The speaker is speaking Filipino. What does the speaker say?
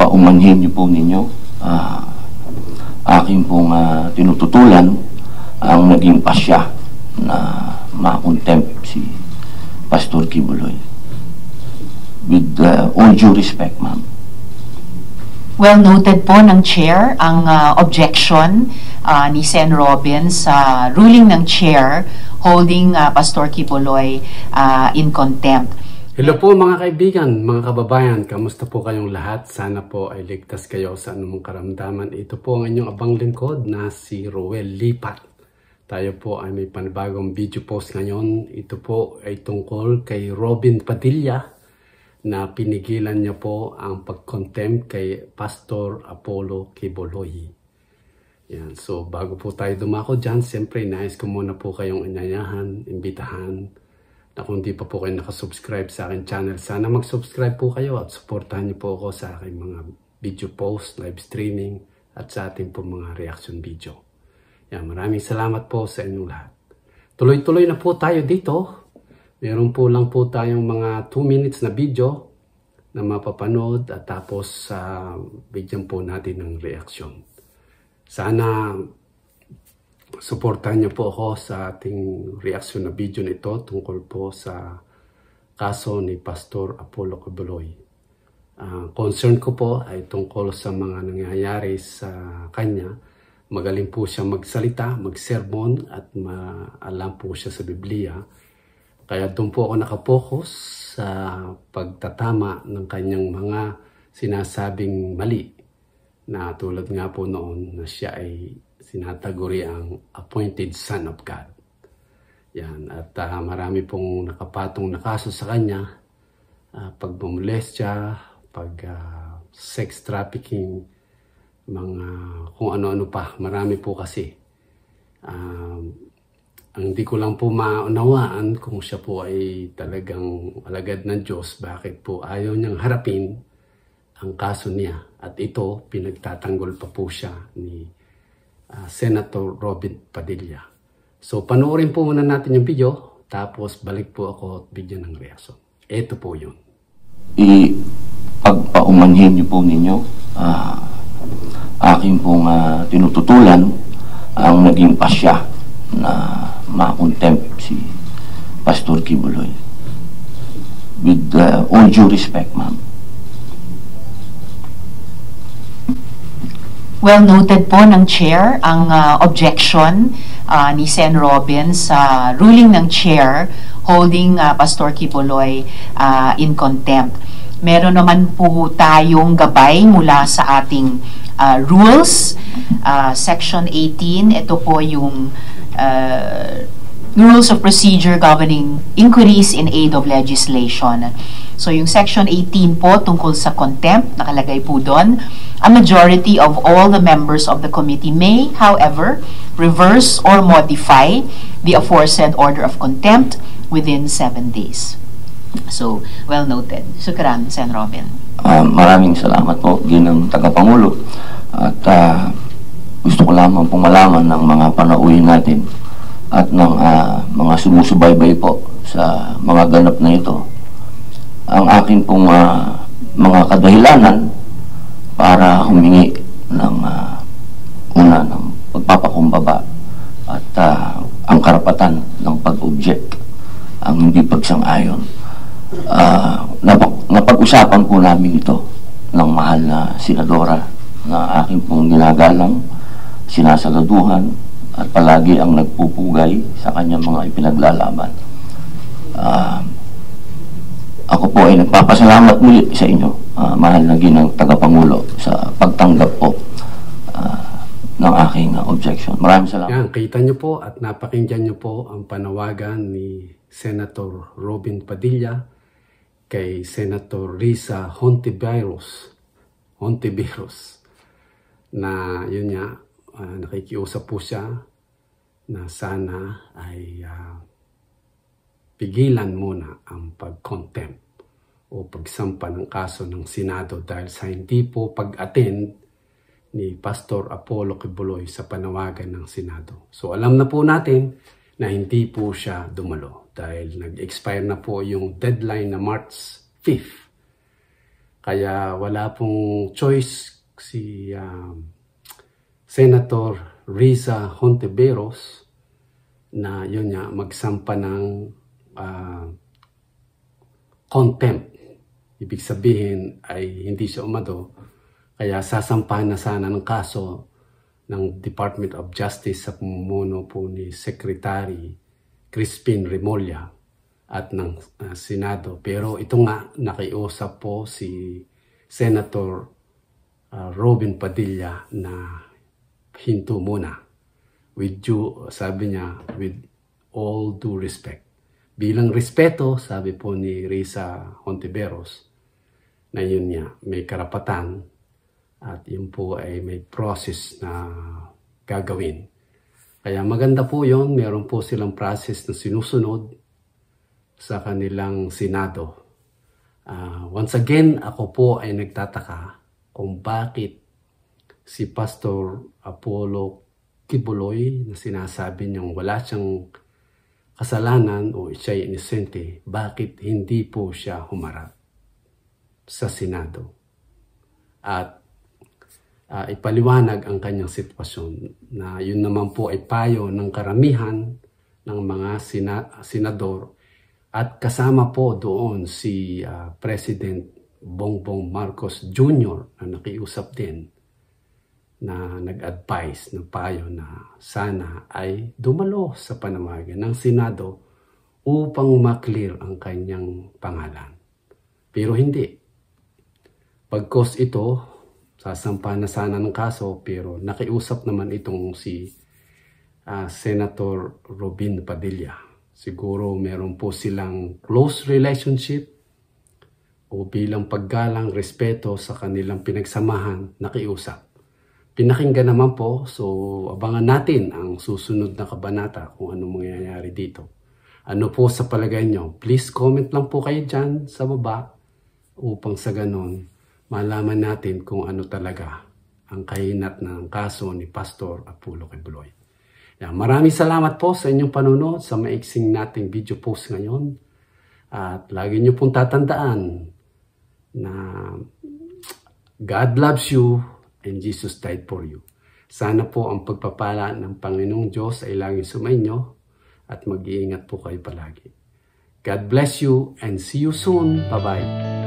paumanhin niyo po ninyo, aking pong tinututulan ang naging pasya na ma-contempt si Pastor Quiboloy. With all due respect, ma'am. Well noted po ng Chair ang objection ni Sen. Robin sa ruling ng Chair holding Pastor Quiboloy in contempt. Hello po mga kaibigan, mga kababayan, kamusta po kayong lahat? Sana po ay ligtas kayo sa anumang karamdaman. Ito po ang inyong abang lingkod na si Roel Lipat. Tayo po ay may panibagong video post ngayon. Ito po ay tungkol kay Robin Padilla na pinigilan niya po ang pag-contempt kay Pastor Apollo Quiboloy. Yan. So bago po tayo dumako dyan, siyempre nais ko muna po kayong inyayahan, imbitahan, na kung di pa po kayo nakasubscribe sa aking channel, sana mag-subscribe po kayo at supportahan niyo po ako sa aking mga video post, live streaming at sa ating po mga reaction video. Yan, maraming salamat po sa inyong lahat. Tuloy-tuloy na po tayo dito. Meron po lang po tayong mga 2 minutes na video na mapapanood at tapos bigyan po natin ng reaction. Sana suportahan niyo po ako sa ating reaction na video nito tungkol po sa kaso ni Pastor Apollo Quiboloy. Concern ko po ay tungkol sa mga nangyayari sa kanya. Magaling po siya magsalita, magsermon at maalam po siya sa Biblia. Kaya doon po ako nakapokus sa pagtatama ng kanyang mga sinasabing mali. Na tulad nga po noon na siya ay sinataguri ang appointed son of God. Yan. At marami pong nakapatong na kaso sa kanya. Pagmamolestya, sex trafficking, mga kung ano-ano pa. Marami po kasi. Ang hindi ko lang po maunawaan kung siya po ay talagang alagad ng Diyos. Bakit po ayaw niyang harapin ang kaso niya. At ito, pinagtatanggol pa po siya ni Senator Robin Padilla. So, panoorin po muna natin yung video, tapos balik po ako at bigyan ng reaction. Ito po yun. Pagpaumanhin niyo po ninyo, aking pong tinututulan ang naging pasya na ma-contempt si Pastor Quiboloy. With all due respect, ma'am. Well noted po ng Chair ang objection ni Sen. Robin sa ruling ng Chair holding Pastor Quiboloy in contempt. Meron naman po tayong gabay mula sa ating rules. Section 18, ito po yung Rules of Procedure Governing Inquiries in Aid of Legislation. So yung Section 18 po tungkol sa contempt, nakalagay po doon, a majority of all the members of the committee may, however, reverse or modify the aforesaid order of contempt within 7 days. So, well noted. Sukran, Sen. Robin. Maraming salamat po, ginang tagapangulo. At gusto ko lamang pong malaman ng mga panauhin natin at ng mga sumusubaybay po sa mga ganap na ito. Ang akin pong mga kadahilanan para humingi ng ng pagpapakumbaba at ang karapatan ng pag-object, ang hindi pagsang-ayon. Napag-usapan po namin ito ng mahal na senadora na aking pong ginagalang, sinasagaduhan at palagi ang nagpupugay sa kanyang mga ipinaglalaban. Ako po ay nagpapasalamat muli sa inyo, mahal na ginang tagapangulo, sa pagtanggap po ng aking objection. Maraming salamat. Yan, kita nyo po at napakinggan nyo po ang panawagan ni Senator Robin Padilla kay Senator Risa Hontiveros na yun nga, nakikiusap po siya na sana ay pigilan muna ang pag-contempt o pagsampa ng kaso ng Senado dahil sa hindi po pag-attend ni Pastor Apollo Quiboloy sa panawagan ng Senado. So alam na po natin na hindi po siya dumalo dahil nag-expire na po yung deadline na March 5th. Kaya wala pong choice si Senator Risa Hontiveros na yun nga magsampa ng contempt. Ibig sabihin ay hindi siya umado, kaya sasampahan na sana ng kaso ng Department of Justice sa pamumuno po ni Secretary Crispin Remulla at ng Senado. Pero ito nga, nakiusap po si Senator Robin Padilla na hinto muna. With due, sabi niya, with all due respect. Bilang respeto, sabi po ni Risa Hontiveros, na yun niya, may karapatan at yun po ay may process na gagawin. Kaya maganda po yun, meron po silang process na sinusunod sa kanilang Senado. Once again, ako po ay nagtataka kung bakit si Pastor Apollo Kibuloy na sinasabi niyang wala siyang kasalanan o siya'y inosente, bakit hindi po siya humarap sa Senado at ipaliwanag ang kanyang sitwasyon, na yun naman po ay payo ng karamihan ng mga senador at kasama po doon si President Bongbong Marcos Jr. na nakiusap din, na nag-advise ng payo na sana ay dumalo sa panamagan ng Senado upang maklear ang kanyang pangalan. Pero hindi. Pagkos ito, sasampahan na sana ng kaso, pero nakiusap naman itong si Senator Robin Padilla. Siguro meron po silang close relationship o bilang paggalang, respeto sa kanilang pinagsamahan, nakiusap. Pinakinggan naman po, so abangan natin ang susunod na kabanata kung ano mangyayari dito. Ano po sa palagay nyo? Please comment lang po kayo dyan sa baba upang sa ganon malaman natin kung ano talaga ang kahinat ng kaso ni Pastor Apollo Kibuloy. Maraming salamat po sa inyong panonood sa maiksing nating video post ngayon. At lagi nyo pong tatandaan na God loves you and Jesus died for you. Sana po ang pagpapala ng Panginoong Diyos ay laging sumainyo at mag-iingat po kayo palagi. God bless you and see you soon. Bye-bye.